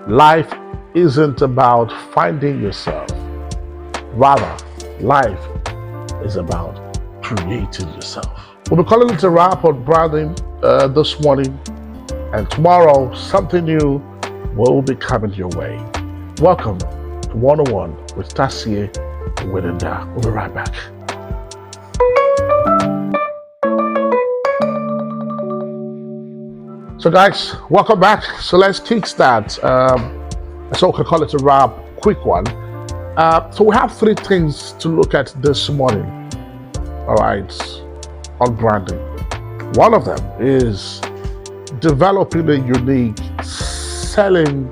Life isn't about finding yourself. Rather, life is about creating yourself. We'll be calling it a wrap on branding this morning, and tomorrow something new will be coming your way. Welcome to 101 with Tasie Nwenedah. We'll be right back. So guys, welcome back. So let's kickstart. So we can call it a wrap, quick one. So we have three things to look at this morning. All right, on branding. One of them is developing a unique selling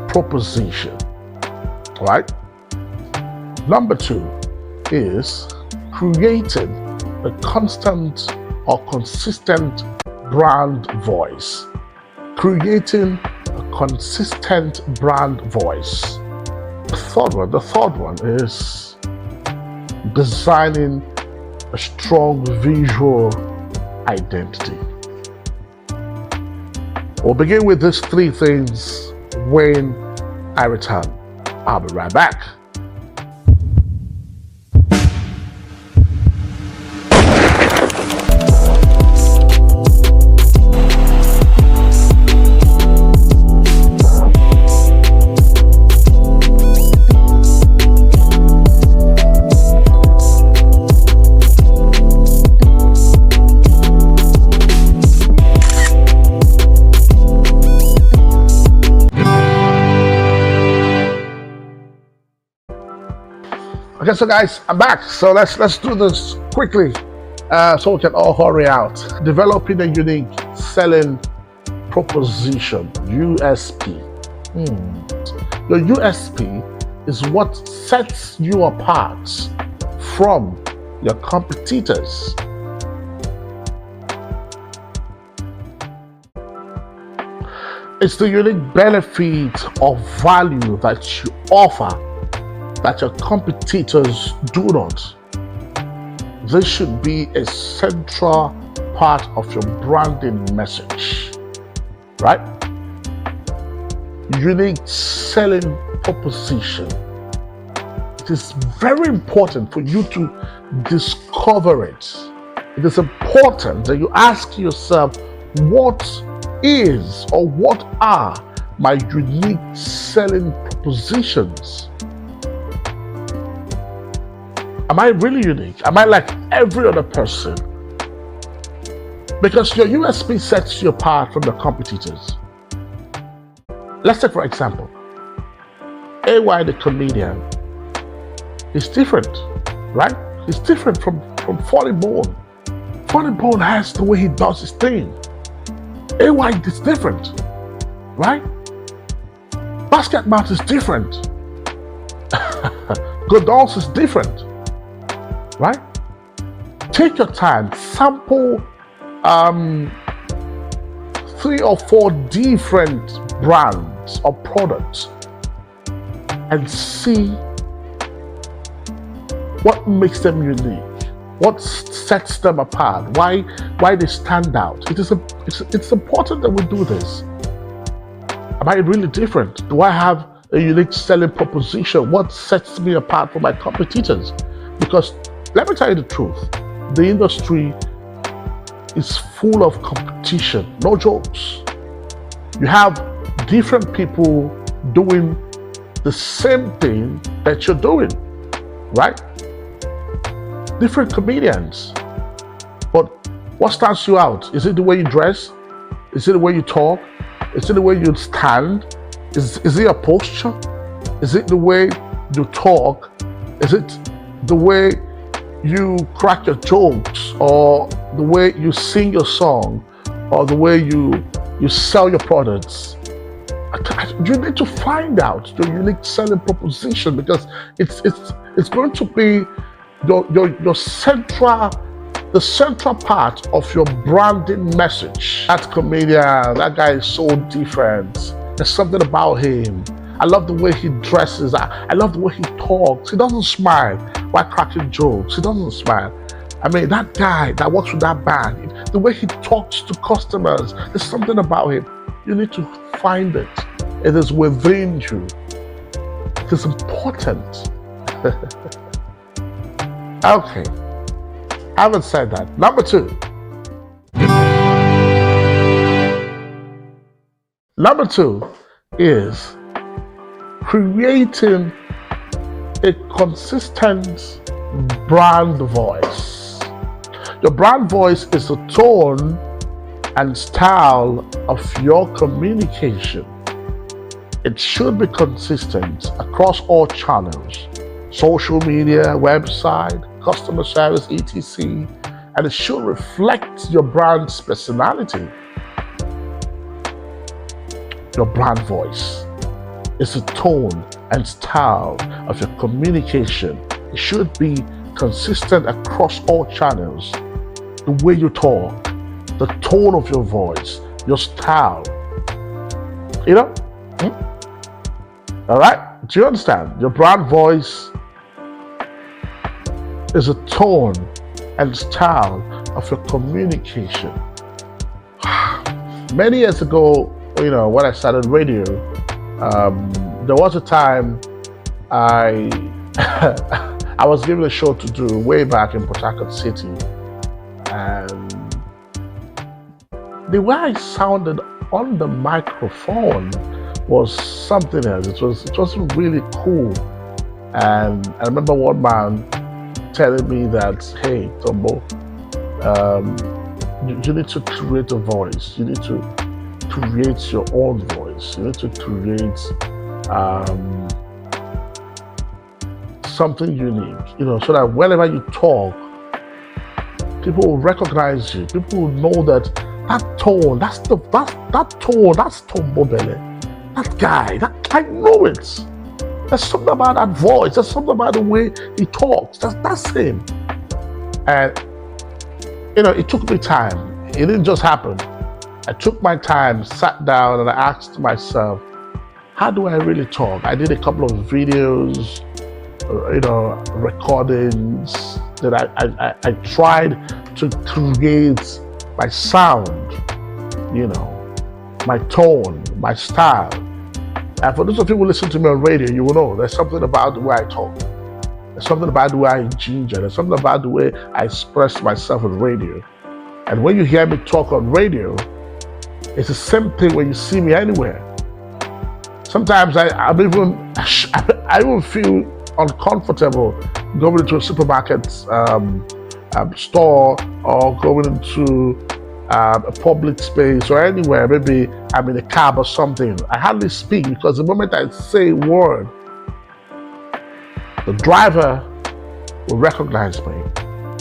proposition. All right. Number two is creating a constant or consistent brand voice. Creating a consistent brand voice. The third one is designing a strong visual identity. We'll begin with these three things when I return. I'll be right back. Okay, so guys, I'm back. So let's do this quickly, so we can all hurry out. Developing a unique selling proposition, USP. Your USP is what sets you apart from your competitors. It's the unique benefit or value that you offer that your competitors do not. This should be a central part of your branding message, right? Unique selling proposition. It is very important for you to discover it. It is important that you ask yourself, what is or what are my unique selling propositions? Am I really unique? Am I like every other person? Because your USP sets you apart from the competitors. Let's take for example, AY the comedian. He's different, right? He's different from Funny Bone. Funny Bone has the way he does his thing. AY is different, right? Basket Mouth is different. Godons is different. Right? Take your time, sample 3 or 4 different brands or products and see what makes them unique, what sets them apart, why they stand out. It's important that we do this. Am I really different? Do I have a unique selling proposition? What sets me apart from my competitors? Because let me tell you the truth, the industry is full of competition, no jokes. You have different people doing the same thing that you're doing, right? Different comedians. But what stands you out? Is it the way you dress? Is it the way you talk? Is it the way you stand? Is it your posture? Is it the way you talk? Is it the way you crack your jokes, or the way you sing your song, or the way you sell your products? You need to find out your unique selling proposition, because it's going to be your central, the central part of your branding message. That comedian, that guy is so different. There's something about him. I love the way he dresses. I love the way he talks. He doesn't smile while cracking jokes. He doesn't smile. I mean, that guy that works with that band, the way he talks to customers, there's something about him. You need to find it. It is within you. It is important. Okay. Having said that, number two. Number two is creating a consistent brand voice. Your brand voice is the tone and style of your communication. It should be consistent across all channels: social media, website, customer service, etc. And it should reflect your brand's personality. Your brand voice is the tone and style of your communication. It should be consistent across all channels. The way you talk, the tone of your voice, your style. You know? All right? Do you understand? Your brand voice is a tone and style of your communication. Many years ago, when I started radio, there was a time I I was given a show to do way back in Port Harcourt City, and the way I sounded on the microphone was something else. It wasn't really cool. And I remember one man telling me that, hey, Tombo, you need to create a voice. You need to create your own voice. You need to create something unique, so that whenever you talk, people will recognize you. People will know that tone, that's Tombo Bele. That guy, I know it. There's something about that voice. There's something about the way he talks. That's him. And it took me time. It didn't just happen. I took my time, sat down, and I asked myself, how do I really talk? I did a couple of videos, recordings that I tried to create my sound, my tone, my style. And for those of you who listen to me on radio, you will know there's something about the way I talk. There's something about the way I ginger. There's something about the way I express myself on radio. And when you hear me talk on radio, it's the same thing when you see me anywhere. Sometimes I even feel uncomfortable going into a supermarket store or going into a public space or anywhere. Maybe I'm in a cab or something. I hardly speak because the moment I say a word, the driver will recognize me.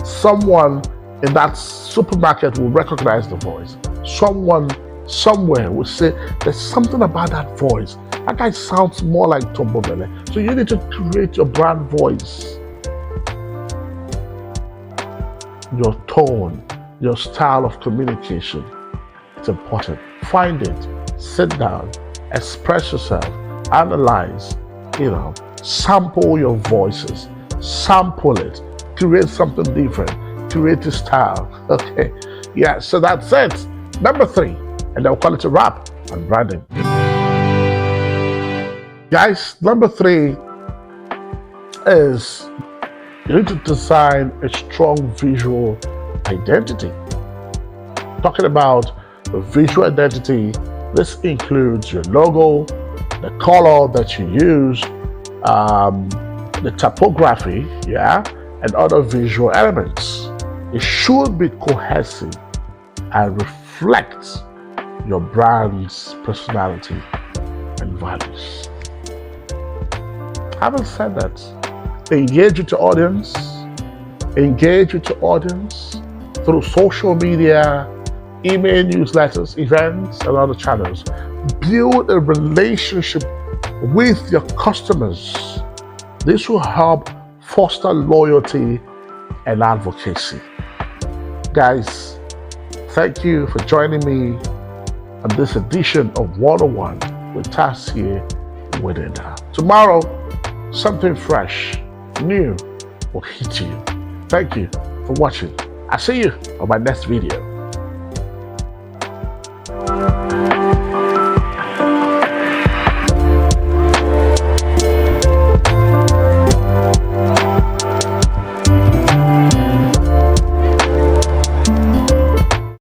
Someone in that supermarket will recognize the voice. Someone somewhere will say, there's something about that voice. That guy sounds more like Tombo Bele. So you need to create your brand voice. Your tone, your style of communication. It's important. Find it, sit down, express yourself, analyze, sample your voices, sample it, create something different, create a style. Okay, yeah, so that's it. Number 3, and I'll call it a wrap on branding. Guys, number 3 is you need to design a strong visual identity. Talking about the visual identity, this includes your logo, the color that you use, the typography, and other visual elements. It should be cohesive and reflect your brand's personality and values. Having said that, engage with your audience. Engage with your audience through social media, email newsletters, events, and other channels. Build a relationship with your customers. This will help foster loyalty and advocacy. Guys, thank you for joining me on this edition of 101 with Tasie Nwenedah. Tomorrow, something fresh, new will hit you. Thank you for watching. I'll see you on my next video.